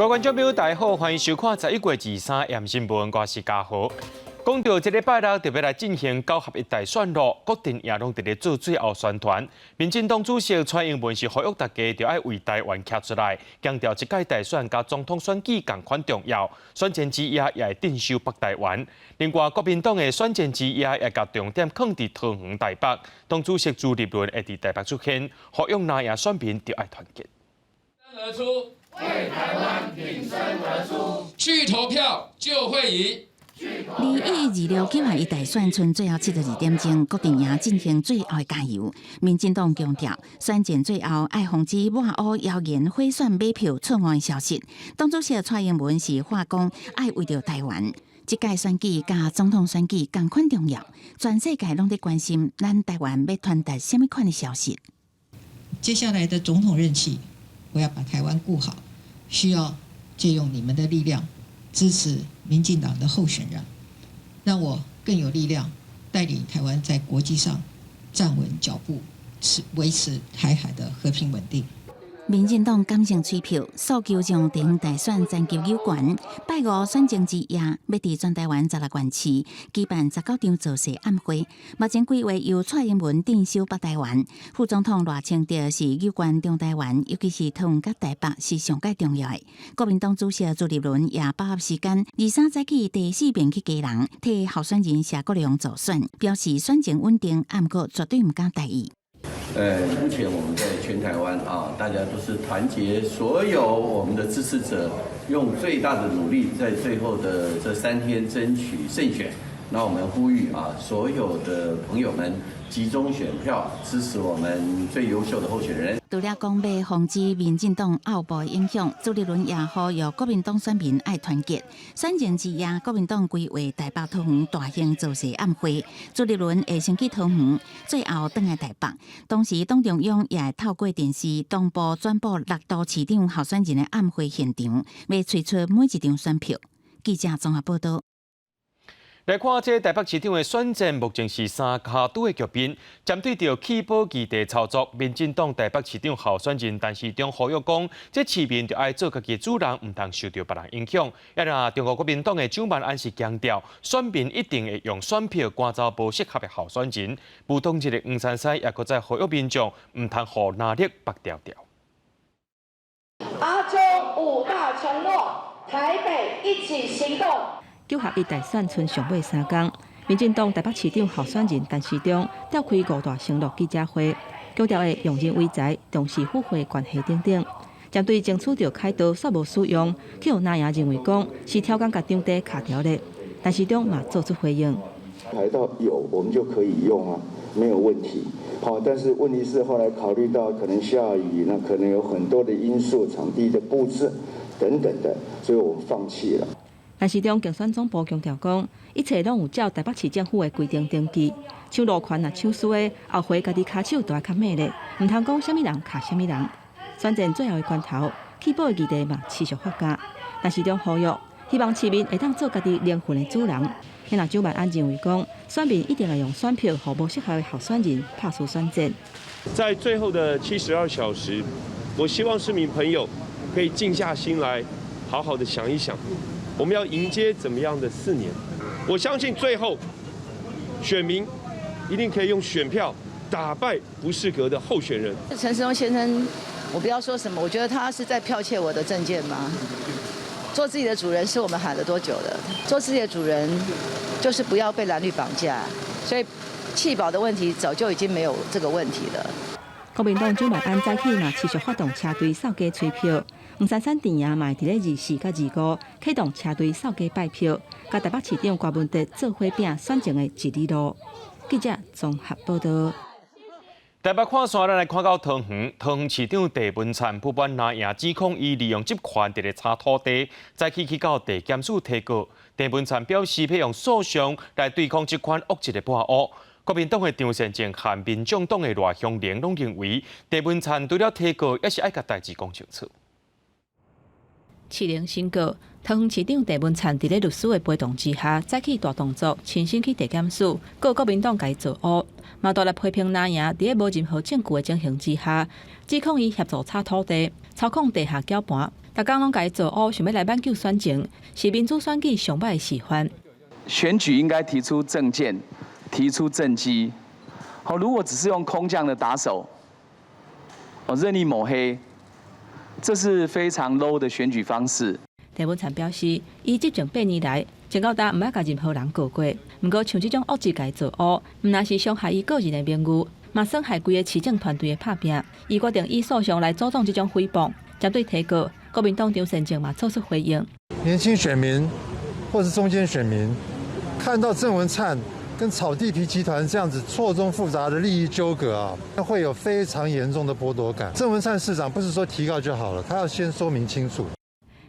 各位观众朋友，大家好，欢迎收看11月23日新闻，我是嘉豪。讲到这礼拜六特别来进行9合1大选咯，各阵营拢伫咧做最后宣传。民进党主席蔡英文是呼吁大家着爱为台湾站出来，强调这届大选甲总统选举同款重要，选前之夜也会镇守北台湾。另外，国民党的选前之夜也甲重点放伫桃园台北，党主席朱立伦会伫台北出现，呼吁南亚选民着爱团结。而出，为台湾挺身而出，去投票就会赢。21269合1大选剩最后72点钟，各阵营进行最后的加油。民进党强调，选前最后爱防止抹黑谣言、毁选买票错误的消息。党主席蔡英文是话讲，爱为着台湾。这届选举甲总统选举同款重要，全世界拢在关心咱台湾要传达什么款的消息。接下来的总统任期，我要把台湾顾好，需要借用你们的力量，支持民进党的候选人，让我更有力量带领台湾在国际上站稳脚步，维持台海的和平稳定。民进党感性吹票，诉求将地方大选全球有关。拜五选前之夜，要伫全台湾16县市举办19场造势晚会。目前规划由蔡英文镇守北台湾，副总统赖清德是有关中台湾，尤其是桃园甲台北是上界重要的。国民党主席朱立伦也把握时间，23早起第4遍去基隆，替候选人谢国良助选，表示选情稳定，不过绝对唔敢大意。目前我们在全台湾大家都是团结所有我们的支持者，用最大的努力，在最后的这3天争取胜选。那我们呼吁所有的朋友们集中选票，支持我们最优秀的候选人。除了讲要防止民进党后部的影响，朱立伦也呼吁国民党选民爱团结。选前之夜，国民党规划台北桃园大型造势晚会，朱立伦会先去桃园，最后返来台北。同时，党中央也会透过电视同步转播6都市长候选人的晚会现场，要推出每一张选票。记者综合报道。来看这台北市长的选战，目前是3卡都的局面。针对着起保基地操作，民进党台北市长候选人陈时中呼吁讲，这市民就爱做家己主人，唔通受到别人影响。也让中国国民党的蒋万安是强调，选民一定会用选票赶走不适合的候选人。不同日的黄珊珊也搁在呼吁民众，唔通互哪力白条条。阿中5大承诺，台北一起行动。9合1大选剩上尾3天，民进党台北市长候选人陈时中召开5大承诺记者会，强调会用人为才，重视府会关系等等。针对争取到凯道煞无使用，去有南亚认为讲是挑工甲场地卡条例，陈时中嘛做出回应。凯道有，我们就可以用啊，没有问题。好，但是问题是后来考虑到可能下雨，那可能有很多的因素，场地的布置等等的，所以我们放弃了。陈时中竞选总部强调讲，一切拢有照台北市政府的规定登记，抢路权也抢输的，后回家己骹手都要较猛烈，唔通讲什么人卡什么人。选战最后的关头，起保的议题嘛持续发酵。陈时中呼吁，希望市民会当做家己灵魂的主人。那蒋万安认为讲，选民一定要用选票，互无适合的候选人拍输选战。在最后的72小时，我希望市民朋友可以静下心来，好好的想一想。我们要迎接怎么样的4年？我相信最后选民一定可以用选票打败不适格的候选人。陈时中先生，我不要说什么，我觉得他是在剽窃我的政见吗？做自己的主人是我们喊了多久了？做自己的主人就是不要被蓝绿绑架，所以弃保的问题早就已经没有这个问题了。国民党蒋万安早起嘛持续发动车队扫街催票。黄珊珊电影嘛伫咧24甲25启动车队扫街拜票，甲台北市长郭文哲做伙拼选情的一里路。记者综合报道。台北看线，咱来看到桃园，桃园市长郑文灿不满南营指控伊利用集权伫咧查土地，再去到地检署提告。郑文灿表示要用诉讼来对抗这款恶质的抹黑。国民党的张善政和民众党的赖香玲拢认为，郑文灿除了提告，也是爱甲代志讲清楚。市零宣告，桃园市长郑文灿伫咧律师的陪同之下，再起大动作，亲身去地检署，告国民党家作恶，嘛带来批评南营伫咧无任何证据的情形之下，指控伊协助查土地，操控地下搅盘，大家拢家做乌，想要来挽救选情，是民主选举上歹的示范。选举应该提出政见，提出政绩。好，如果只是用空降的打手，任意抹黑，这是非常 low 的选举方式。郑文灿表示，伊执政8年来，前到大毋捌甲任何人告过，毋过像这种恶质家做乌，毋但是伤害伊个人的名誉，嘛损害规个市政团队的拍拼。伊决定以诉讼来阻挡这种诽谤。针对提告，国民党张善政嘛做出回应。年轻选民或是中间选民，看到郑文灿跟炒地皮集团这样子错综复杂的利益纠葛啊，会有非常严重的剥夺感。郑文灿市长不是说提告就好了，他要先说明清楚。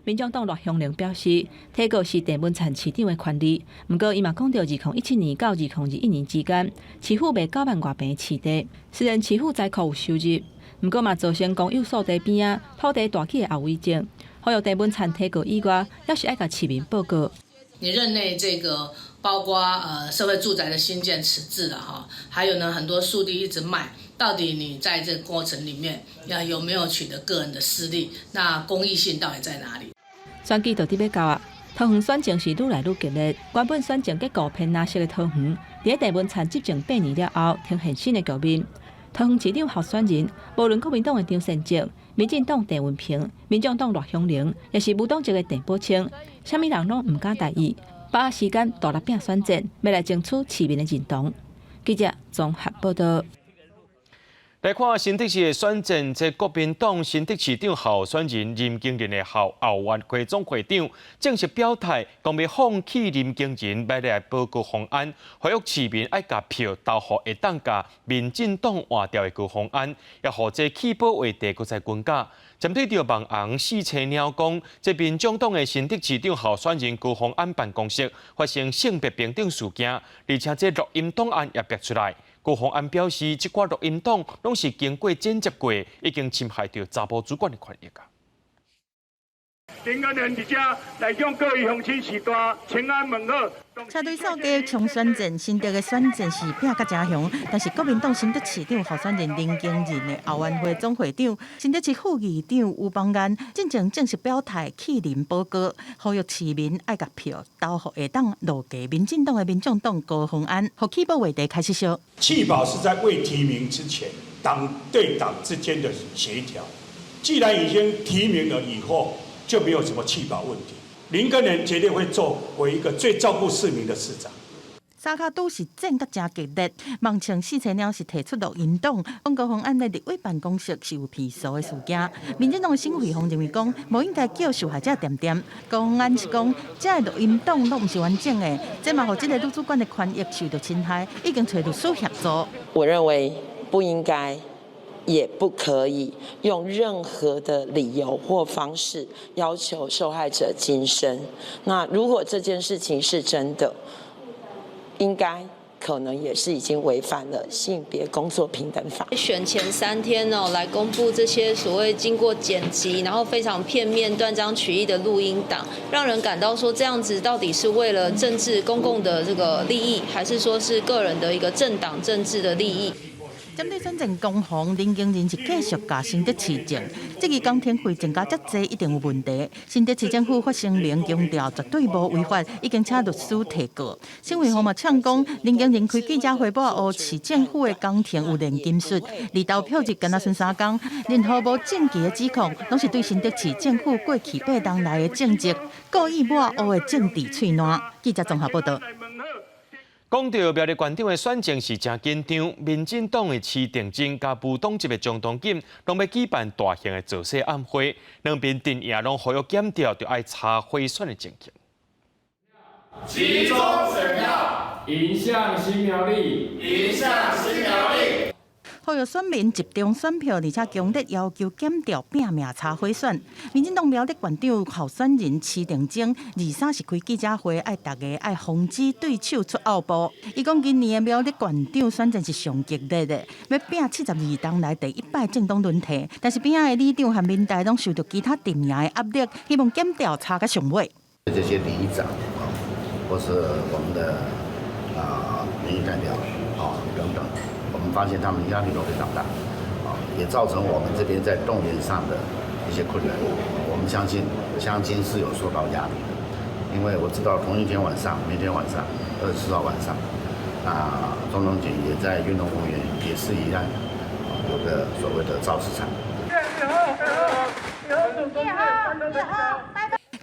民众党陆雄玲表示，提告是郑文灿市长的权利。不过，伊嘛讲到2017年到2021年之间，市府卖9万外平的市地，虽然市府财库有收入，不过嘛造成公有所地边啊土地大起的后遗症。呼吁郑文灿提告以外，要是爱甲市民报告。你任内这个包括社会住宅的新建迟滞了哈，还有呢很多树地一直卖，到底你在这个过程里面有没有取得个人的私利？那公益性到底在哪里？选举就伫要到啊，桃园选情是愈来愈激烈。原本选情结果偏蓝色的桃园，伫郑文灿执政8年了后，呈现新的局面。桃园市长候选人，无论国民党的张善政、民进党郑文平、民众党陆雄玲，也是无党籍的郑宝清，啥物人拢唔敢大意，把握时间大力拼选战，要来争取市民的认同。记者综合报道。来看新北市的选战，即国民党新北市长候选人林经仁的后援会总会长正式表态，讲要放弃林经仁，要来保护洪安，呼吁市民爱甲票投予会当甲民进党换掉的高洪安，也或者弃保为地，搁再均价。针对着网红四青鸟讲，即民众党的新北市长候选人高洪安办公室发生性别平等事件，而且这录音档案也逼出来。高虹安表示，这挂录音档拢是经过剪辑过，已经侵害到查甫主管的权益啊。林根人伫遮来向各位乡亲时代平安问好。车队扫街冲选战，新竹的选战是拼甲真凶，但是国民党新北市长候选人林经仁的后援会总会长、新北市副议长吴邦安进前正式表态弃林保高，呼吁市民爱甲票投予下当落价民进党的民众党高虹安，和弃保话题开始烧。弃保是在未提名之前，党对党之间的协调。既然已经提名了以后，就没有什么弃保问题。林根仁绝对会作为一个最照顾市民的市长。沙卡都是战甲真激烈，梦青四青鸟是提出录音档，讲高虹安的立委办公室是有骗诉的事件。民进党省会方认为讲，无应该叫受害者点点。高虹安是讲，这录音档都不是完整的，这嘛，让这个女主管的权益受到侵害，已经找律师协助。我认为不应该。也不可以用任何的理由或方式要求受害者轻生。那如果这件事情是真的，应该可能也是已经违反了性别工作平等法。选前3天来公布这些所谓经过剪辑，然后非常片面、断章取义的录音档，让人感到说这样子到底是为了政治公共的这个利益，还是说是个人的一个政党政治的利益？针对选战攻防，林经仁是继续甲新北市政，这个工程费增加遮济一定有问题。新北市政府发声明强调绝对无违法，已经请律师提告。新闻方嘛呛讲，林经仁开记者会报黑市政府的工程有炼金术，离投票日敢若剩3天，任何无证据的指控，拢是对新北市政府过去8年来的政绩故意抹黑的政治喙烂。记者综合报道。讲到苗栗县长的选情是真紧张，民进党的市定真甲无党籍的张东锦，拢要举办大型的造势暗会，两边阵营拢呼吁检调，就爱查贿选的情形。集中选票，迎向新苗栗，迎向新苗栗。呼吁选民集中选票，而且强烈要求检调拼命查贿选。民进党苗栗县长候选人施定晶23是开记者会，爱大家爱防止对手出后部。伊讲今年的苗栗县长选战是上激烈的，要拼72党内第1摆政党轮替，但是边仔的里长和民代拢受到其他阵营的压力，希望检调查个上尾。这些里长或是我们的民意代表等等。我们发现他们压力都非常大，也造成我们这边在动员上的一些困难，我们相信是有受到压力的，因为我知道同一天晚上，明天晚上24号晚上，那总统府也在运动公园也是一样，有个所谓的造势场。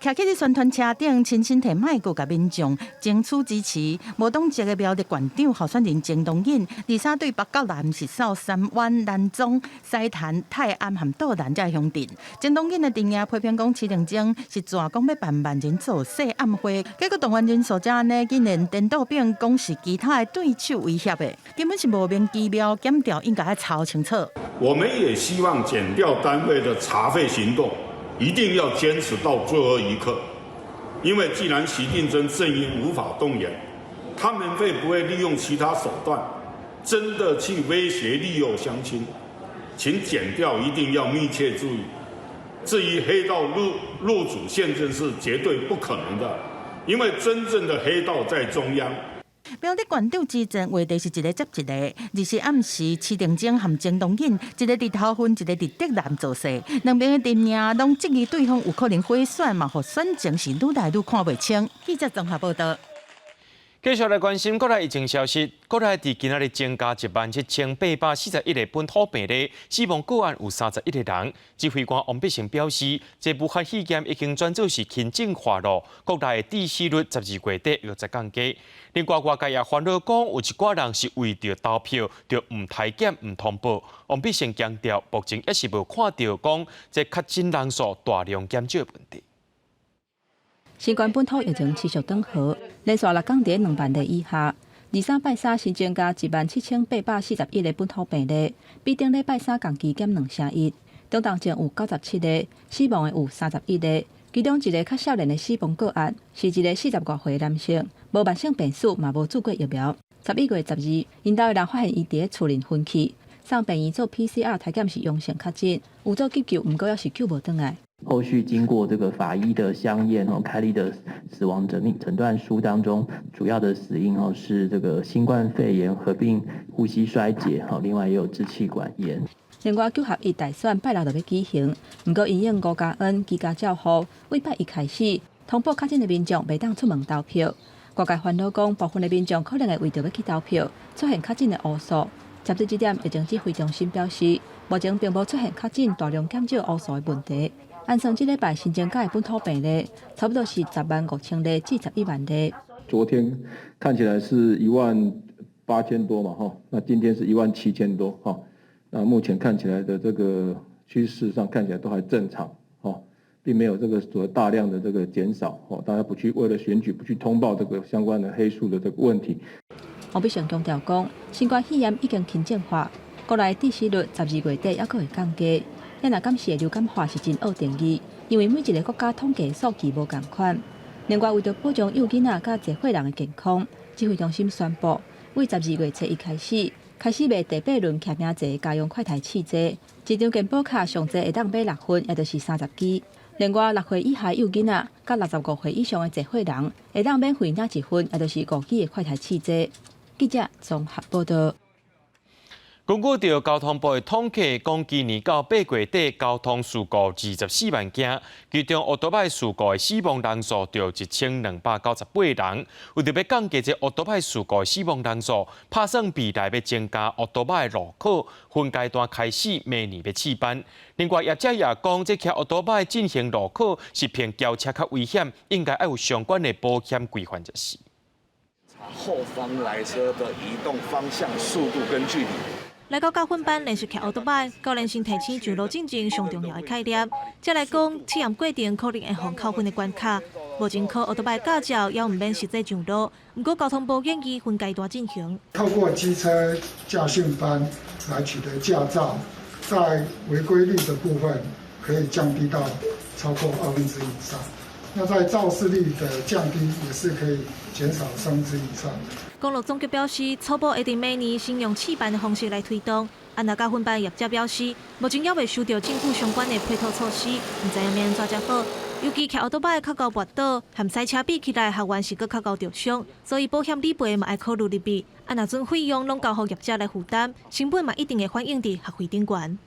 徛起伫宣传车顶，亲身摕麦克甲民众争取支持。无党籍的苗栗县长候选人郑东引，23对北角南是扫三湾、南庄、西坛、泰安含倒南这乡镇。郑东引的阵营批评讲，市政府是专讲要办万人做细暗会，结果动员人数者呢，竟然颠倒变讲是其他的对手威胁的，根本是无明机妙，检调应该要查清楚。我们也希望检调单位的查废行动。一定要坚持到最后一刻，因为既然习定真阵营无法动摇，他们会不会利用其他手段，真的去威胁利诱乡亲？请检调一定要密切注意。至于黑道入主县镇是绝对不可能的，因为真正的黑道在中央。苗栗县长之前话题是一个接一个，24暗时，市政府和郑东引一个伫头份，一个伫竹南做势，两边的阵营拢质疑对方有可能毁选嘛，互选情是愈来愈看袂清。记者综合报道。继续来关心国内疫情消息。国内伫今仔日增加17841个本土病例，死亡个案有31个人。指挥官王必胜表示，这武汉肺炎已经转做是轻症化咯。国内的致死率12月底60降低。另外，外界也烦恼讲，有一寡人是为着投票，就唔体检、唔通报。王必胜强调，目前也是无看到讲这确诊人数大量减少的问题。新冠本土疫情持续转好，连续6天伫2万例以下。23拜三新增加17841个本土病例，比顶礼拜三同期减2成1。中重症有97个，死亡的有31个，其中一个较少年的死亡个案是一个40多岁男性，无慢性病史，嘛无注过疫苗。11月12，因兜的人发现伊伫厝内昏去，送病院做 PCR 体检是阳性确诊，有做急救，毋过也是救无倒来。后续经过这个法医的相验开立的死亡诊断书当中，主要的死因是这个新冠肺炎合并呼吸衰竭，另外也有支气管炎。另外9合1大选拜六就要举行，不过因应吴嘉恩居家照护，为拜一开始，通报确诊的民众袂当出门投票。外界烦恼讲，部分的民众可能会为着要去投票，出现确诊的乌数。针对这点，疫情指挥中心表示，目前并无出现确诊大量减少乌数的问题。按算这礼拜新增加的本土病例，差不多是105000例至11万例。昨天看起来是18000多嘛，那今天是17000多，那目前看起来的这个趋势上看起来都还正常，并没有这个所谓大量的这个减少，大家不去为了选举不去通报这个相关的黑数的这个问题。王必胜强调讲，新冠肺炎已经轻症化，国内致死率12月底还佫会降低。咱若敢是流感化是真恶定义，因为每一个国家统计数据无共款。另外，为着保障幼囡仔甲侪岁人的健康，指挥中心宣布，为12月初1开始卖第8轮骑名制家用快筛试剂，一张健保卡上侪会当买6份，也就是30支。另外，6岁以下幼囡仔甲65岁以上的侪岁人会当免费领1份，也就是5支的快筛试剂。记者综合报道。根据着交通部的统计，讲今年到8月底交通事故24万件，其中奥多拜事故的死亡人数就1298人。为着要降低这奥多拜事故的死亡人数，打算未来要增加奥多拜的路考，分阶段开始，明年要试办。另外，业者也讲，这骑奥多拜进行路考是偏轿车较危险，应该要有相关的保险规范才是。后方来车的移动方向、速度跟距离。来到教训班，练习骑奥多拜，教练先提醒上路进前上重要的概念。再来讲试验过程可能会互扣分的关卡。目前考奥多拜驾照也唔免实际上路，不过交通部建议分阶段进行。透过机车驾训班来取得驾照，在违规率的部分可以降低到超过1/2以上。那在肇事率的降低也是可以减少3/3以上。公路总局表示，初步一定每年先用试办的方式来推动。安那教训班业者表示，目前还未收到政府相关的配套措施，唔知影要安怎才好。尤其骑奥多拜较高跋倒，和赛车比起来，学员是搁较高着伤，所以保险理赔嘛要考虑入去。安那阵费用拢交予业者来负担，成本嘛一定会反映伫学费顶悬。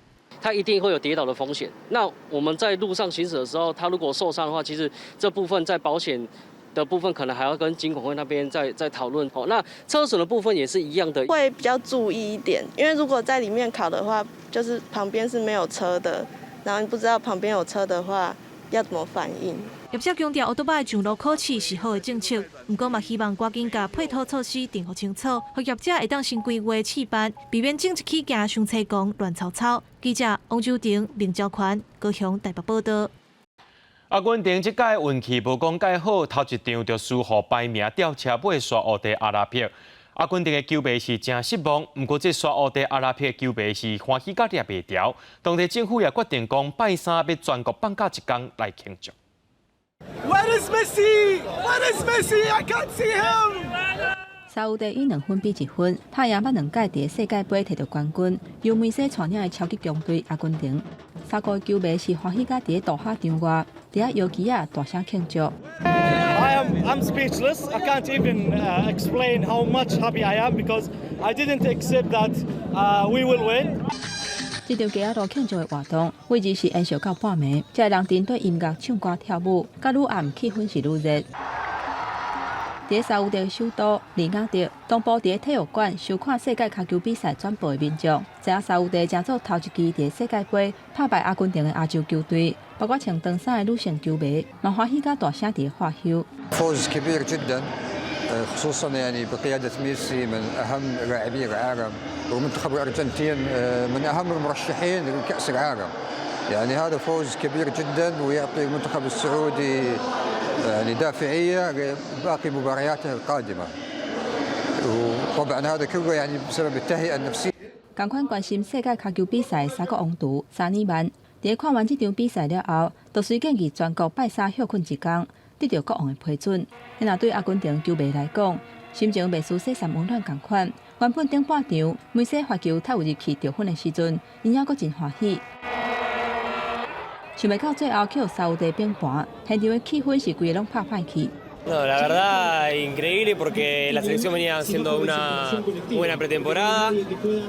他一定会有跌倒的风险。那我们在路上行驶的时候，他如果受伤的话，其实这部分在保险的部分可能还要跟金管会那边再讨论。那车损的部分也是一样的，会比较注意一点，因为如果在里面考的话，就是旁边是没有车的，然后你不知道旁边有车的话要怎么反应。业者强调，奥多巴上路考试是好的政策，不过嘛希望赶紧把配套措施定好清楚，让业者会当先规划试办，避免整一起行上车工乱糟糟。记者王周婷、林昭宽高雄台北报道。阿根廷这届运气无讲介好，头一场就输予排名吊车尾刷乌地阿拉伯。阿根廷的球迷是真失望，不过这刷乌地阿拉伯球迷是欢喜甲抓袂牢。当地政府也决定讲拜三要全国放假一天来庆祝。Where is Messi? Where is Messi? I can't see him. 沙烏地以2分比1分，太陽捌2屆伫世界盃摕到冠軍，由梅西帶領的超級強隊阿根廷。3個球迷是歡喜甲伫大廈場外，伫搖旗仔大聲慶祝。I'm speechless. I can't even explain how much happy I am because I didn't accept that we will win. 这场旗仔路庆祝的活動，位置是延續到半暝，才人陣對音樂唱歌跳舞，甲愈暗氣氛是愈熱。伫沙烏地首都里雅得東部伫體育館收看世界骹球比賽轉播的民眾，知影沙烏地爭做頭一支伫世界盃打敗阿根廷的亞洲球隊，包括穿長衫的女性球迷，嘛歡喜甲大聲伫歡呼。فوز كبير جدا خصوصا يعني بقيادة ميسي من أهم لاعبي العالم ومنتخب الأرجنتين من أهم المرشحين لكأس العالم يعني هذا فوز كبير جدا ويعطي المنتخب السعودي يعني دافعية لباقي مبارياته القادمة وطبعا هذا كله يعني بسبب التهيئة النفسية. 同款關心世界骹球比賽3個王圖3年萬，在看完這場比賽了後，就隨建議全國拜三休困一天。得到國王的批准，那若對阿根廷球迷來講，心情袂輸世三溫暖同款。原本頂半場梅西發球踢入入去得分的時陣，因也閣真歡喜。想袂到最後去予沙烏地平盤，現場的氣氛是規個攏拍歹去。No, la verdad increíble porque la selección venía haciendo una buena pretemporada,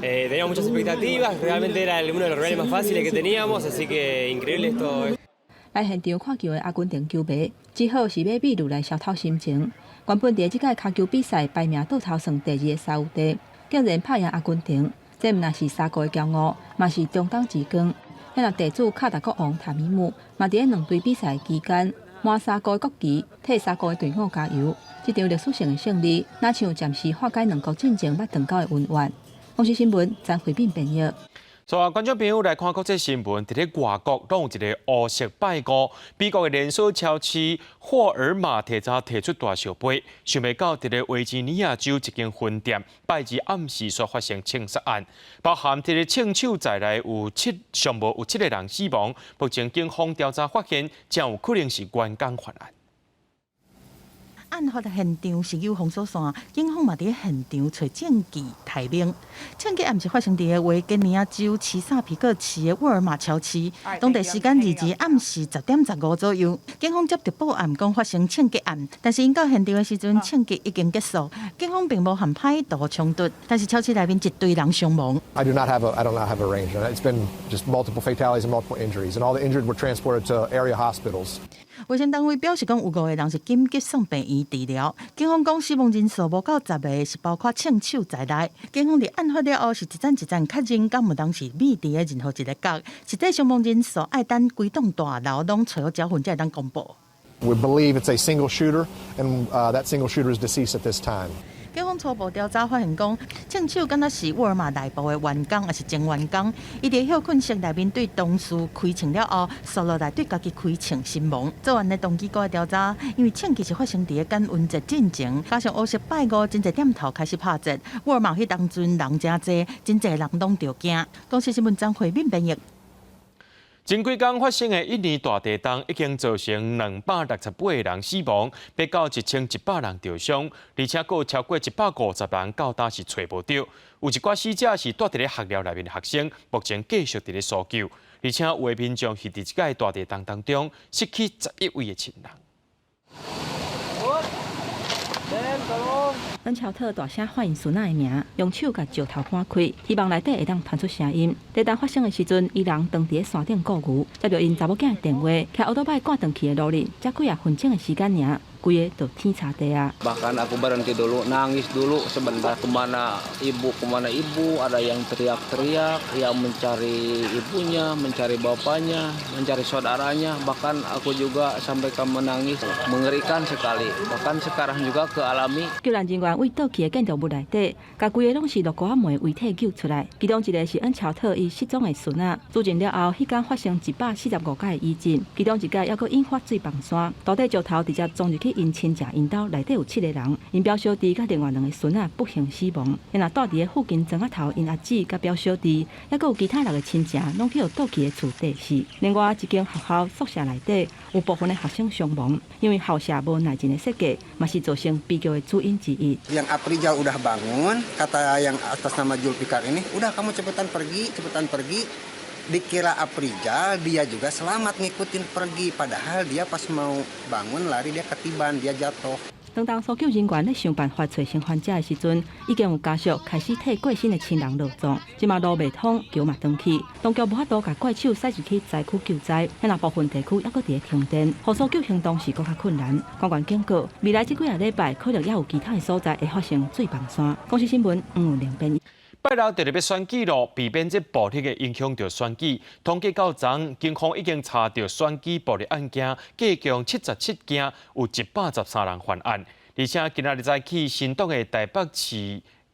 teníamos muchas expectativas, realmente era uno de los rivales más fáciles que teníamos, así que increíble esto. 來現場看球的阿根廷球迷，只好是買米露來消透心情。原本在這屆骹球比賽排名倒頭算第2的沙烏地，竟然拍贏阿根廷，這毋但是3個的驕傲，嘛是中東之光。那若地主卡達國王塔米姆，嘛佇2隊比賽期間，滿3個國旗，替3個隊伍加油。這場歷史性的勝利，若像暫時化解2國進前捌斷交的恩怨。央視新聞張惠敏編譯。觀眾朋友來看國際新聞，伫咧外國攏有一個烏色拜歌，美國嘅連鎖超市霍爾瑪提早提出大小杯，想袂到伫咧維吉尼亞州一間分店，拜二暗時所發生槍殺案，包含伫咧槍手在內上無有7個人死亡，目前警方調查發現，將有可能是員工犯案。案發的現場是由封鎖線，警方嘛伫現場找證據提名。槍擊案是發生伫維吉尼亞州奇薩皮克市的沃爾瑪超市，當地時間22暗時10點15左右，警方接到報案講發生槍擊案，但是因到現場的時陣，槍擊已經結束，警方並無和歹徒衝突，但是超市內面一堆人傷亡。I do not have a range. It's been just multiple fatalities and multiple injuries, and all the injured were transported to area hospitals. 衛生單位表示講，有5個人是緊急送病院治療。警方講，死亡人數無到10個，是包括槍手在內。警方伫案發了後是一站一站確認，敢有當時秘佇的任何一個角。實際傷亡人數愛等規棟大樓攏找好交份才會當公布。We believe it's a single shooter, and that single shooter is deceased at this time. 警方初步調查發現講，槍手敢若是沃爾瑪內部的員工，還是前員工。伊伫休困室內面對同事開槍了後，掃落來對家己開槍身亡。做完的動機過來調查，因為槍擊是發生伫感恩節進前，加上烏色拜五真濟點頭開始拍節，沃爾瑪迄當陣人真濟，真濟人攏着驚。公司新聞張惠敏編譯。前幾天發生的印尼大地震已經造成268個人死亡，達到1100人受傷，而且還有超過150人到今是找無到。有一寡死者是住佇咧學校內面的學生，目前繼續佇咧搜救，而且有的民眾是佇這個大地震當中失去11位的親人。阮超特大声喊因孙仔的名，用手甲石头搬开，希望内底会当传出声音。地震发生的时阵，伊人当伫山顶顾牛，接到因查某囝的电话，骑奥多摆赶回去的路人，才几啊分钟的时间尔，规个就天差地啊。Bahkan aku berhenti dulu, nangis dulu sebentar. Kemana ibu, ada yang teriak-teriak, yang mencari ibunya, mencari bapaknya, mencari saudaranya. Bahkan aku juga sampaikan menangis, mengerikan sekali. Bahkan sekarang juga kealami. 救援人员为倒去的建筑物内底，甲规个拢是落高仔门的遗体救出来。其中一个是恩乔特伊失踪的孙仔，自尽了后，迄天发生145件的余震，其中一件还佫引发水崩山，土底石头直接撞入去因亲戚因兜内底有7个人，因表小弟甲另外2个孙仔不幸死亡。因若住伫个附近庄仔头，因阿姊甲表小弟，还佫有其他6个亲戚，拢去互倒去的厝地死。另外一间学校宿舍内底有部分的学生伤亡，因为校舍无耐震的设计，嘛是造成悲剧的主因之一。Yang Aprijal udah bangun, kata yang atas nama Julfikar ini, udah kamu cepetan pergi. Dikira Aprijal, dia juga selamat ngikutin pergi. Padahal dia pas mau bangun lari dia ketiban, dia jatuh. 当搜救人员咧想办法找生还者的时阵，已经有家属开始替过身的亲人落葬，即嘛路未通，桥嘛断去，当局无法度甲怪手驶入去灾区救灾，因那部分地区还佫伫咧停电，互搜救行动是佫较困难。官员警告，未来这几个礼拜可能也有其他的所在会发生水崩山。公司新闻梁编。拜六特别要选举咯，避免这暴力的影响到选举。统计到昨，警方已经查到选举暴力案件，计共77件，有113人犯案。而且今仔日早起，新党的台北市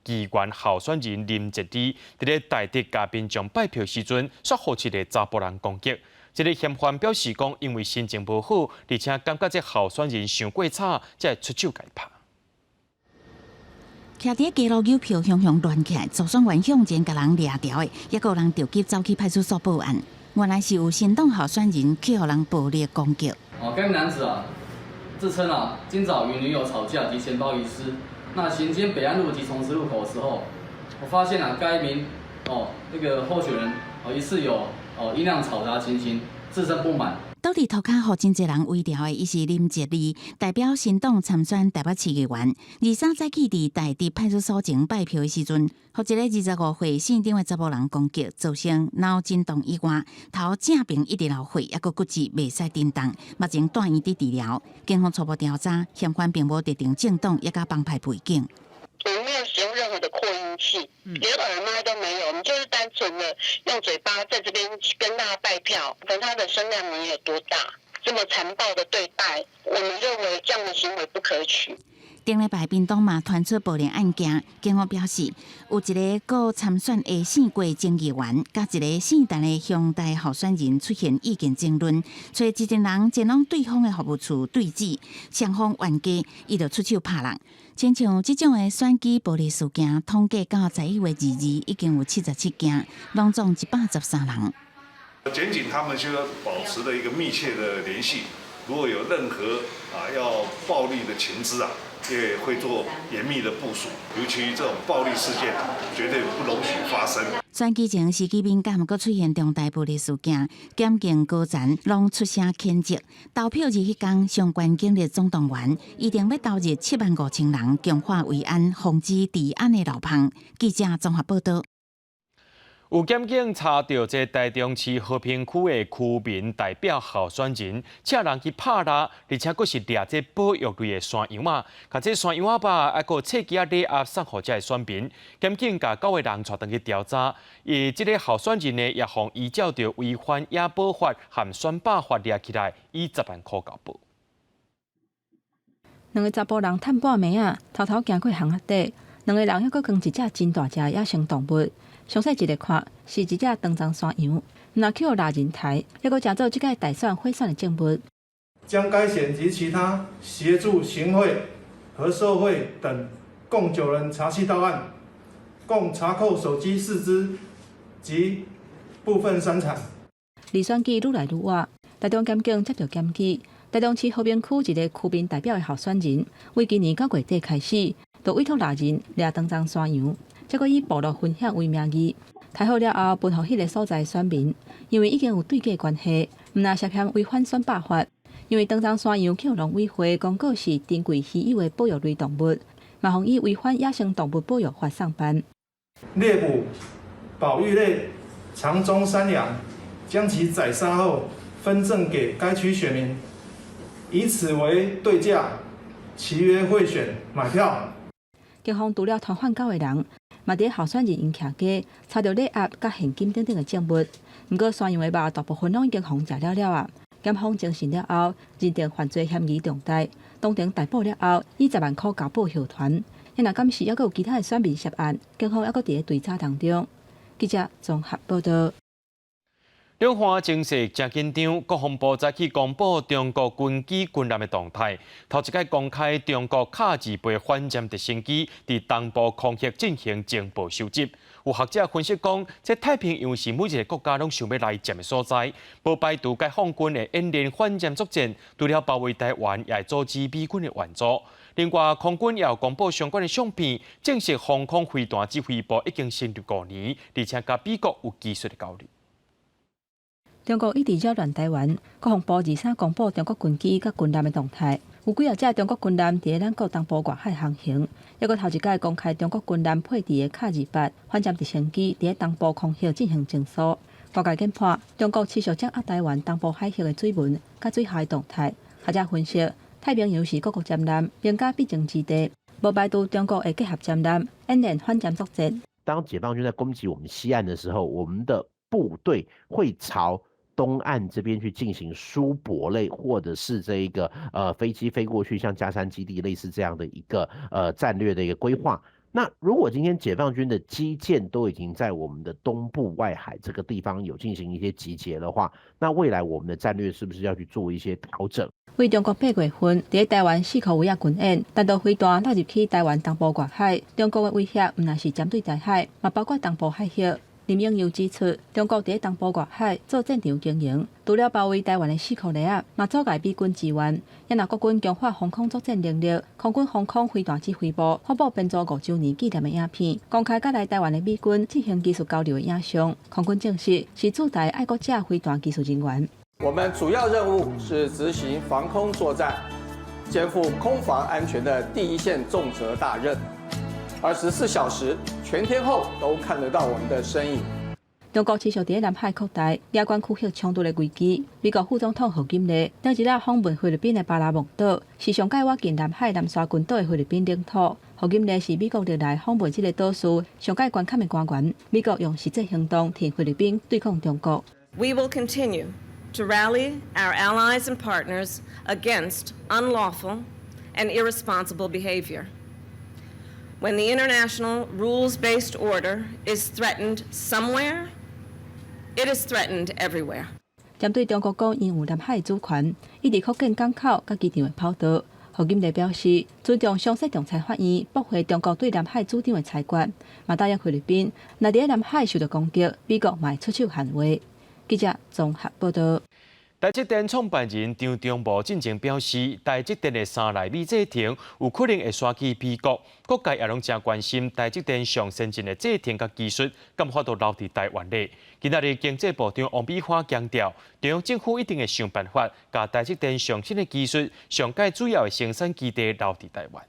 议员候选人林哲理，伫咧台北嘉宾将拜票时阵，煞互一个查甫人攻击。这个嫌犯表示讲，因为心情无好，而且感觉这候选人伤过吵，才出手甲伊拍。徛伫街路邮票熊熊乱起来，助选员向前甲人掠条的，也有人着急走去派出所报案。原来是有新党候选人去互人暴力攻击。该名男子自称今早与女友吵架及钱包遗失。那行经北安路及崇慈路口的时候，我发现该名那个候选人疑似有音量嘈杂情形，自身不满。倒伫涂骹，互真侪人围调的，伊是林哲理，代表新党参选台北市议员。23早起伫台北派出所前拜票的时阵，互一个25岁姓张的查某人攻击，造成脑震荡以外，头正面一直流血，还佫骨折袂使振动，目前住院伫治疗。警方初步调查，嫌犯并无特定政党也甲帮派背景。我们没有使用任何的扩音器，连耳麦都没有，我们就是单纯的用嘴巴在这边跟大家拜票，等他的声量能有多大，这么残暴的对待，我们认为这样的行为不可取。顶礼拜，屏东嘛传出暴力案件，警方表示，有一个个参选的姓郭前议员，甲一个姓陈的乡代候选人出现意见争论，找一群人前往对方的服务处对峙，双方冤家，伊就出手拍人。亲像这种的选举暴力事件，统计到11月2日，已经有77件，拢总113人。检警他们就要保持了一个密切的联系，如果有任何要暴力的情资也会做严密的部署，尤其这种暴力事件绝对不容许发生。选举前时机敏感，佫出现重大暴力事件，检警高层拢出声谴责。投票日迄天，相关警力总动员，一定要投入75000人，强化维安，防止治安的漏洞。记者综合报道。有检警查到这台中市和平区的区民代表候选人，请人去拍蜡，而且佫是掠这保育类的山羊仔，甲这山羊仔吧，还佫册机礼盒送互这选民。检警甲9个人带登去调查，而这个候选人呢，也互依照着违反野保法和选罢法抓起来，以10万块交保。2个查甫人趁半暝偷偷行过巷仔底，2个人还佫扛一只真大只野生动物。详细一个看，是一只长鬃山羊，拿去拉人台，还佫假做这个大选贿选的证物。将该险及其他协助行贿和受贿等共9人查缉到案，共查扣手机4只及部分山产。离选举愈来愈晚，台中检警接到检举，台中市和平区一个区民代表的候选人，为今年9月底开始，就委托拉人掠长鬃山羊。结果以部落分享为名义，抬好了后，分予迄个所在选民，因为已经有对价关系，毋若涉嫌违反选罢法，因为登山山羊恐龙委员会公告是珍贵稀有的保育类动物，嘛防以违反野生动物保育法上班。猎捕保育类长鬃山羊，将其宰杀后分赠给该区选民，以此为对价，契约贿选买票。警方除了团犯狗的人，嘛伫候选人因徛家查到礼盒、甲现金等等的证物。不过山羊的肉大部分拢已经封食了啊。检方侦讯了后，认定犯罪嫌疑重大，当庭逮捕了后，以10万块交保候团。因若敢是还佫有其他的选民涉案，警方还佫伫咧追查当中。记者综合报道。两岸情势真紧张，国防部早起公布中国军机军舰的动态。头一摆公开中国卡2倍反舰直升机伫东部空域进行情报收集。有学者分析讲，这太平洋是每一个国家拢想要来占的所在，无排除解放军的演练反舰作战，除了包围台湾，也会阻止美军的援助。另外，空军也有公布相关的相片，证实防空飞弹指挥部已经成立5年，而且甲美国有技术的交流。中国一直扰乱台湾，国防部23公布中国军机甲军舰的动态，有几只中国军舰伫咱国东部外海航行，抑个头一届公开中国军舰配置的卡200反舰直升机伫东部空域进行侦搜。外界研判，中国持续掌握台湾东部海域的水文甲水下的动态。学者分析，太平洋是各国舰舰兵家必争之地，无排除中国会结合舰舰演练反舰作战。当解放军在攻击我们西岸的时候，我们的部队会朝东岸这边去进行输泊类，或者是这一个飞机飞过去，像嘉山基地类似这样的一个战略的一个规划。那如果今天解放军的基建都已经在我们的东部外海这个地方有进行一些集结的话，那未来我们的战略是不是要去做一些调整？为中国8月份伫台湾4号维亚军演，单独飞弹踏入去台湾东部外海，中国的威胁唔但是针对台海，嘛包括东部海域。林英又指出，中国伫东部外海做战场经营，除了包围台湾的4颗雷啊，嘛阻碍美军支援。因若国军强化防空作战能力，空军防空飞弹指挥部发布编造5周年纪念的影片，公开甲来台湾的美军进行技术交流的影像。空军证实是驻台爱国者飞弹技术人员。我们主要任务是执行防空作战，肩负空防安全的第一线重责大任。24小时全天候都看得到我们的身影。中国持续伫南海扩大亚关区域冲突的危机。美国副总统贺锦丽当日访问菲律宾的巴拉蒙岛，是上届挖进南海南沙群岛的菲律宾领土。贺锦丽是美国历来访问这个岛屿上届关卡的官员。美国用实际行动替菲律宾对抗中国。We will continue to rally our allies and partners against unlawful and irresponsible behavior. When the international rules-based order is threatened somewhere, it is threatened everywhere. 针对中国讲因有南海主权，一直扩建港口甲机场的跑道，贺锦丽表示尊重详细仲裁法院驳回中国对南海主张的裁决，嘛答应菲律宾，若伫南海受到攻击，美国嘛会出手捍卫。记者综合报道。台积电创办人张忠谋进前表示，台积电的3奈米制程有可能会刷去美国，各界也拢真关心台积电上先进的制程甲技术，敢法度留伫台湾咧。今仔日经济部长王美花强调，中央政府一定会想办法，把台积电上新的技术、上届主要的生产基地留伫台湾。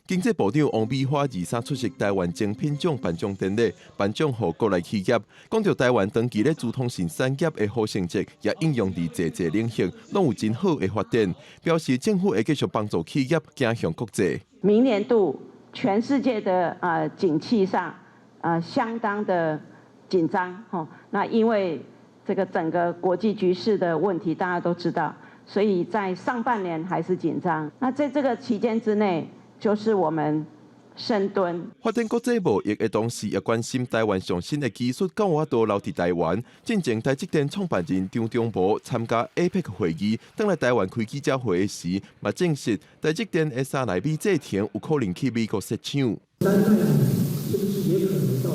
经济部长王美花23出席台湾精品奖颁奖典礼，颁奖予国内企业，讲到台湾长期咧主通信产业的好成绩，也应用伫侪侪领域，拢有真好的发展。表示政府会继续帮助企业走向国际。明年度全世界的景气上相当的紧张那因为这个整个国际局势的问题，大家都知道，所以在上半年还是紧张。那在这个期间之内，就是我们深蹲。发展国际部亦会同时也关心台湾上新的技术敢有法度留伫台湾。进前台积电创办人张忠谋参加 APEC 会议，登来台湾开记者会时，嘛证实台积电的3奈米制程有可能去美国设厂。3奈米是不是也可能到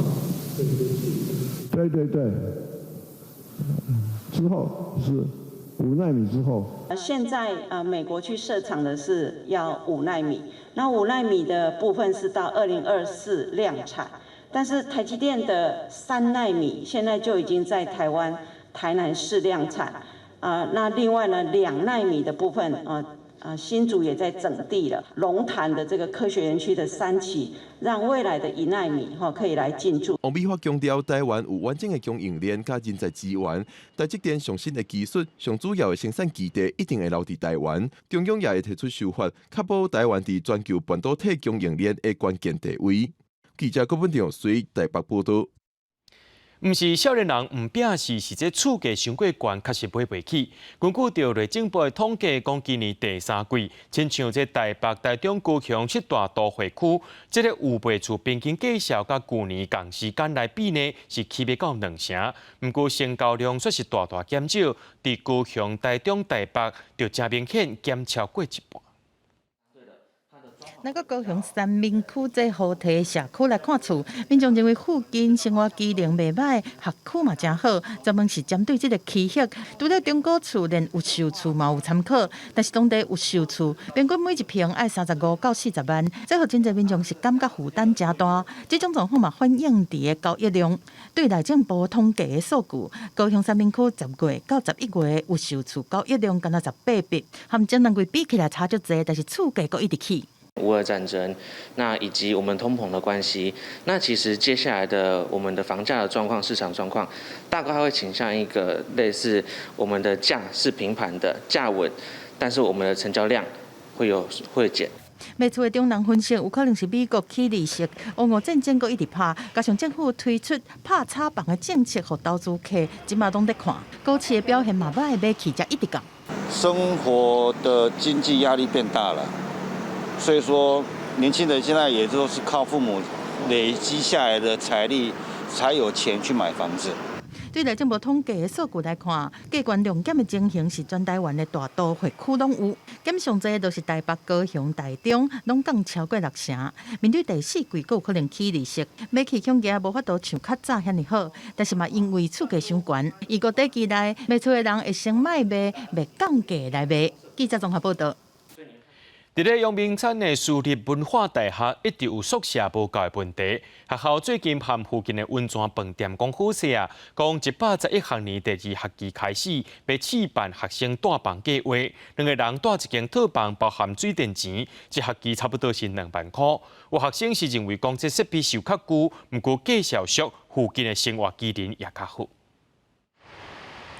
美国去？对对对，之后是5奈米之后。现在美国去设厂的是要5奈米。那5奈米的部分是到2024量产，但是台积电的3奈米现在就已经在台湾台南市量产。那另外呢，2奈米的部分新竹也在整地了龙潭的这个科学园区的3期，让未来的1奈米可以来进驻。王美花强调，台湾有完整的供应链加人才资源，但这点上新的技术、上主要的生产基地一定会留伫台湾。中央也会提出手法，确保台湾伫全球半导体供应链的关键地位。记者郭文良随台北报道。毋是少年人毋摒事，是这厝价伤过悬，确实买袂起。根据着内政部的统计，讲今年第3季，亲像这台北、台中、高雄7大都会区，这个有卖厝平均价销，甲去年同时间来比呢，是起码到2成。毋过成交量却是大减少，伫高雄、台中、台北就真明显减超过1半。那个高雄三民区这好体社区来看厝，民众认为附近生活机能袂歹，学区嘛真好。专门是针对这个区域，除了中古厝，连有售厝嘛有参考。但是当地有售厝，平均每一平要35到40万，这互真侪民众是感觉负担真大。这种状况嘛反映伫个交易量。对内政部统计的数据，高雄三民区10月到11月有售厝交易量敢若18笔，和前2季比起来差足侪，但是厝价阁一直起。乌俄战争，那以及我们通膨的关系，那其实接下来的我们的房价的状况、市场状况，大概会倾向一个类似我们的价是平盘的价稳，但是我们的成交量会减。卖厝的中人分析，有可能是美国起利息，俄乌战争阁一直拍，加上政府推出拍炒房的政策，互投资客即马拢在看，股市的表现嘛歹，买起才一直降。生活的经济压力变大了。所以说，年轻人现在也都是靠父母累积下来的财力，才有钱去买房子。对内政部统计的数据来看，价悬量减的情形是全台湾的大都会区拢有，减上侪都是台北、高雄、台中，拢降超过6成。面对第4季，有可能起利息，买起恐价无法度像较早遐尼好，但是嘛因为厝价伤悬，预估短期内卖厝的人会先卖降价来卖。记者综合报道。伫咧阳明山的私立文化大学一直有宿舍无够的问题，学校最近和附近的温泉饭店讲好势啊，讲111学年第2学期开始，要试办学生带房计划，2个人带一间套房，包含水电钱，一学期差不多是2万块。有学生是认为讲这设备受较旧，不过价小俗，附近的生活机能也较好。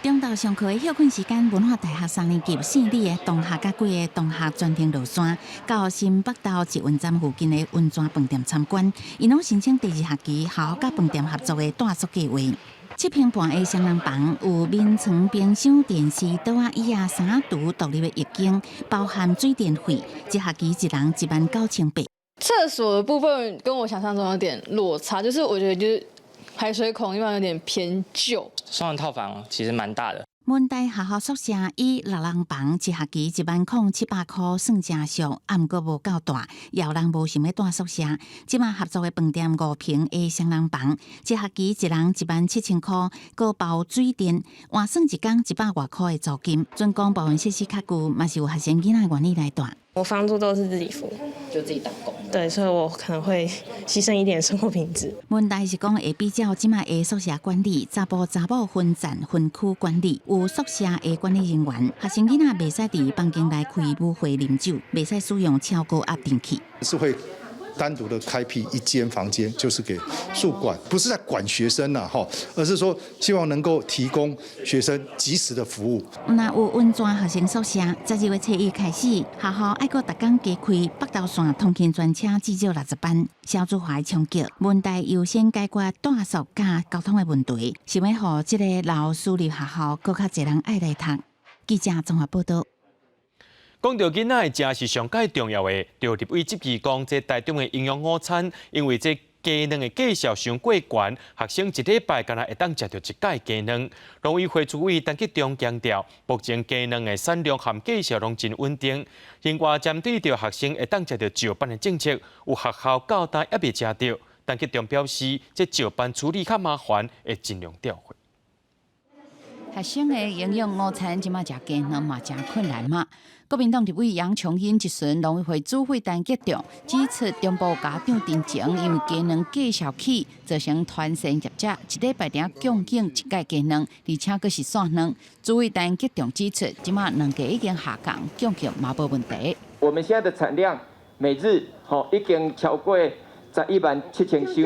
中昼上课的休困时间，文化大学3年级姓李的同学甲几个同学专程落山，到新北投捷运站附近的温泉饭店参观。因拢申请第2学期校甲饭店合作的住宿计划。7平半的双人房，有眠床、冰箱、电视、桌仔椅啊、3厨独立的浴巾，包含水电费，一学期一人19800。厕所的部分跟我想象中有点落差，就是我觉得就是排水孔地方有点偏旧。双人套房其实蛮大的。文大学校宿舍以6人房，一学期10700块，算正俗，毋过无够大，有人无想要住宿舍。即马合作的饭店5平的双人房，一学期一人17000块，搁包水电，换算一工100多块的租金。准讲部分设施较旧，嘛是有学生囡仔愿意来住。我房租都是自己付，就自己打工。对，所以我可能会牺牲一点生活品质。问题是讲会比较即马的宿舍管理，查甫查某分站分区管理，有宿舍的管理人员，学生囡仔袂使伫房间内开舞会饮酒，袂使使用超高压电器。是会单独的开辟一间房间，就是给宿管，不是在管学生呐，而是说希望能够提供学生及时的服务。那有温泉学生宿舍，12月7日开始，学校爱搁逐工加开北投线通勤专车至少60班。小组化冲击，问题优先解决住宿甲交通的问题，想要互即个老私立学校搁较侪人爱来读。记者综合报道。讲到囡仔的食是上界重要的，就立委即期讲，这台中的营养午餐，因为这鸡卵的价小伤过悬，学生一礼拜敢若会当食到1摆鸡卵。农委会主委陈吉中强调，目前鸡卵的产量和价小拢真稳定。另外，针对着学生会当食到照办的政策，有学校到单还未食到。陈吉中表示，这照办处理较麻烦，会尽量调回。学生的营养午餐即马食鸡卵嘛真困难嘛。国民党立委杨琼英一顺农委会主委陈吉仲指出，中部家长真情因为鸡卵计销起，造成团膳业者一礼拜顶供应一盖鸡卵，而且佫是散卵。主委陈吉仲指出，即马卵价已经下降，供给嘛无问题。我们现在的产量每日已经超过117000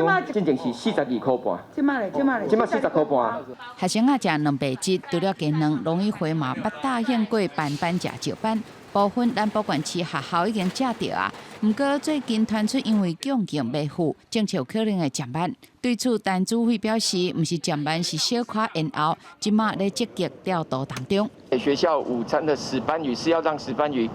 箱，进前是42块半，即马40块半。学生啊食两白节，除了鸡卵，农委会嘛捌答应过办班食照班。部分南部县市学校已经食到啊，不过最近传出因为供应未赴，政策有可能会减班。对此，陈主委表示，不是减班，是小可延后，今马在积极调度当中。学校午餐的石斑鱼是要让石斑鱼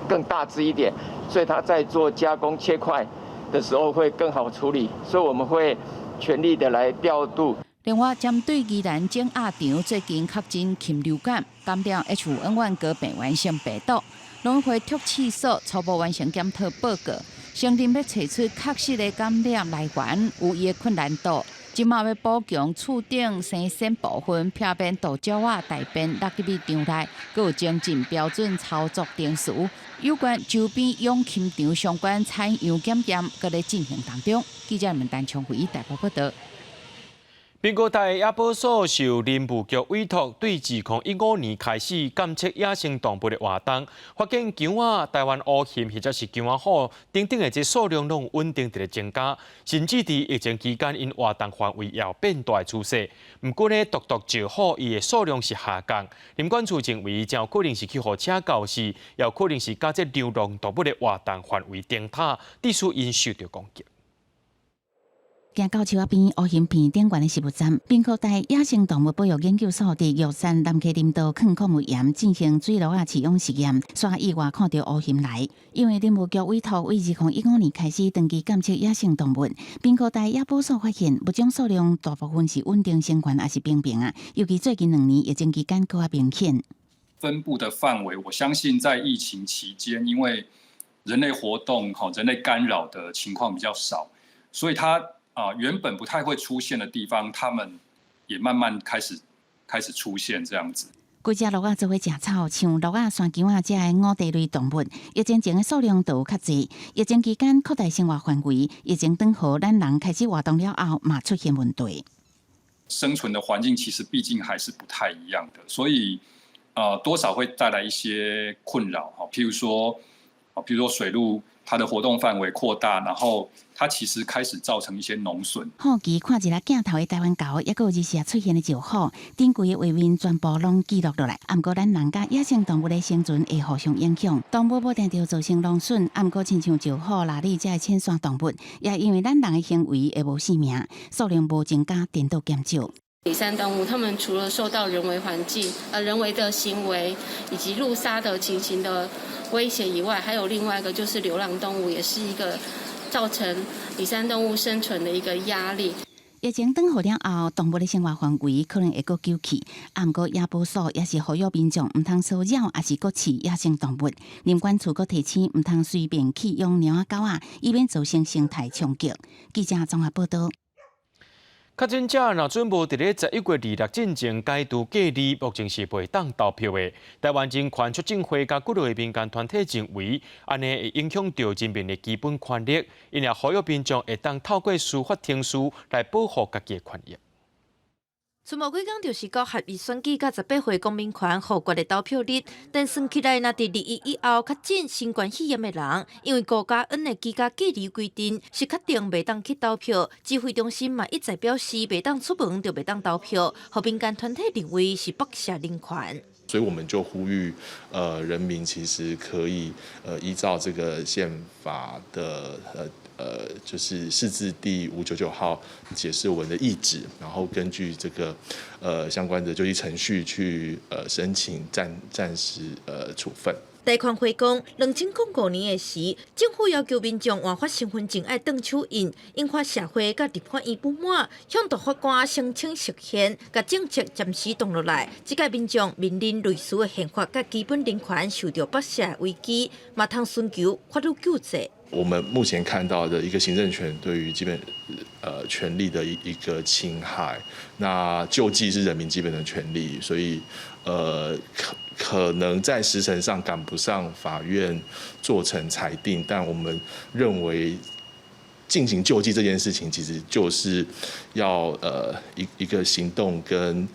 更大只一点，所以它在做加工切块的时候会更好处理，所以我们会全力的来调度。另外，针对宜兰种鸭场最近确诊禽流感，感染 H5N1 个病原性病毒，农委会特区所初步完成检讨报告，承认要找出确实的感染来源有伊的困难度。今嘛要补强厝顶生鲜部分片面豆角啊、大便落入去场内，佮有精进标准操作定数。有关周边养禽场相关采样检验，佮在进行当中。记者们陈昌辉台北报道。民国台野保署受林务局委托，对2015年开始监测野生动物的活动，发现姜仔、台湾乌熊或者是姜仔虎等等的这数量拢稳定在增加，甚至在疫情期间因活动范围也有变大的趋势。不过呢，独石虎伊的数量是下降。林管处认为，真有可能是去互车告示，也有可能是甲这流浪动物的活动范围灯塔，致使因受到攻击。行到树仔边乌熊片顶悬的食物站，民国台野生动物保育研究所伫玉山南溪林道坑矿物盐进行水路饲养实验，煞意外看到乌熊来。因为林务局委托为2015年开始长期监测野生动物，民国台野保署发现物种数量大部分是稳定升悬，还是平平啊。尤其最近2年疫情期间更加明显。分布的范围，我相信在疫情期间，因为人类活动、人类干扰的情况比较少，所以它原本不太会出现的地方，他们也慢慢开始出现这样子。规只鹿仔做伙食草，像鹿仔、山姜仔这的五地类动物，疫情前的数量就有较侪。疫情期间扩大生活范围，疫情等候咱人开始活动了后，嘛出现问题。生存的环境其实毕竟还是不太一样的，所以多少会带来一些困扰。譬如说水鹿。它的活动范围扩大，然后它其实开始造成一些农损。好奇看一个镜头的台湾狗，也有日时出现的石虎，顶规的画面全部拢记录落来。不过咱人甲野生动物的生存会互相影响，动物不定就造成农损。不过亲像石虎、拉力这些浅山动物，也因为咱人的行为会无性命，数量无增加，颠倒减少。野生动物，它们除了受到人为环境、人为的行为以及路杀的情形的威胁以外，还有另外一个就是流浪动物，也是一个造成野生动物生存的一个压力。疫情等候了后，动物的生活范围可能会阁救起。不过野保署也是呼吁民众唔通骚扰，也是搁饲野生动物。林管处阁提醒唔通随便弃养猫仔狗仔，以免造成生态冲击。记者综合报道。确诊者若准无伫咧11月26进前解除隔离，目前是袂当投票的。台湾人权促进会甲几类民间团体认为，安尼会影响到人民的基本权利，因也呼吁民众会当透过司法程序来保护家己的权益。存无几天就是到合意选举，甲18岁公民权互决的投票日，但算起来，若伫2月以后确诊新冠肺炎的人，因为5+N 的居家隔离规定，是确定袂当去投票。指挥中心嘛一再表示，袂当出门就袂当投票，互民间团体认为是剥削人权。所以我们就呼吁，人民其实可以依照这个宪法的就是释字第599号解释文的意旨，然后根据这个相关的救济程序去申请暂时处分。台权会讲，2005年的时，政府要求民众换发身份证爱登手印，引发社会甲立法院不满，向大法官申请释宪，甲政策暂时冻落来。即个民众面临类似的宪法甲基本人权受到剥削危机，嘛通寻求法律救济。我们目前看到的一个行政权对于基本权利的一个侵害。那救济是人民基本的权利，所以可能在时程上赶不上法院做成裁定，但我们认为进行救济这件事情，其实就是要一个行动跟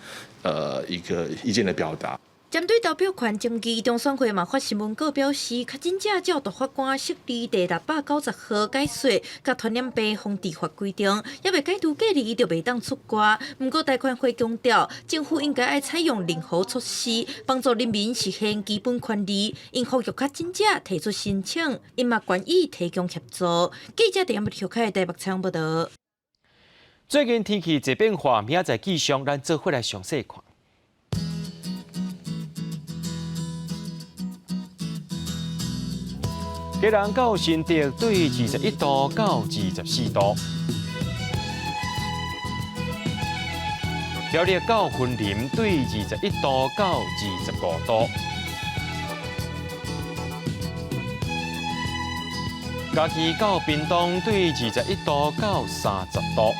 一个意见的表达。针对投票权争议，中选会嘛发新闻稿表示，较真正照大法官释字第690号解说，甲传染病防治法规定，也未解除隔离就袂当出国。不过台款会强调，政府应该爱采用任何措施，帮助人民实现基本权利。因呼吁较真正提出申请，因嘛愿意提供协助。记者陈小凯台北采访报道。最近天气一变化，明仔载气象咱做伙来详细看。基隆到新竹对21度到24度，苗栗到云林对21度到25度，嘉义到屏东对21度到30度，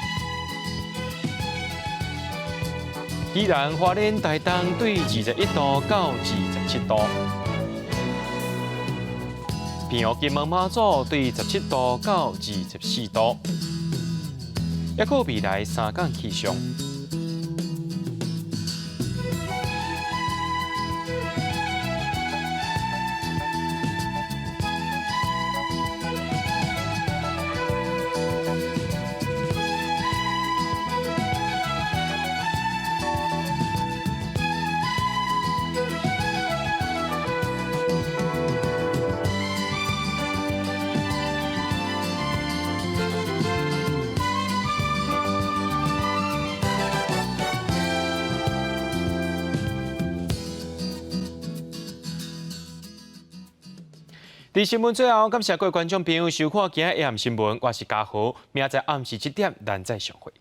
宜兰花莲台东对21度到27度。平湖金门马祖对17度到24度，还有未来3天气象。在新闻最后，感谢各位观众朋友收看今日AM新闻，我是嘉豪，明仔载暗时7点咱再相会。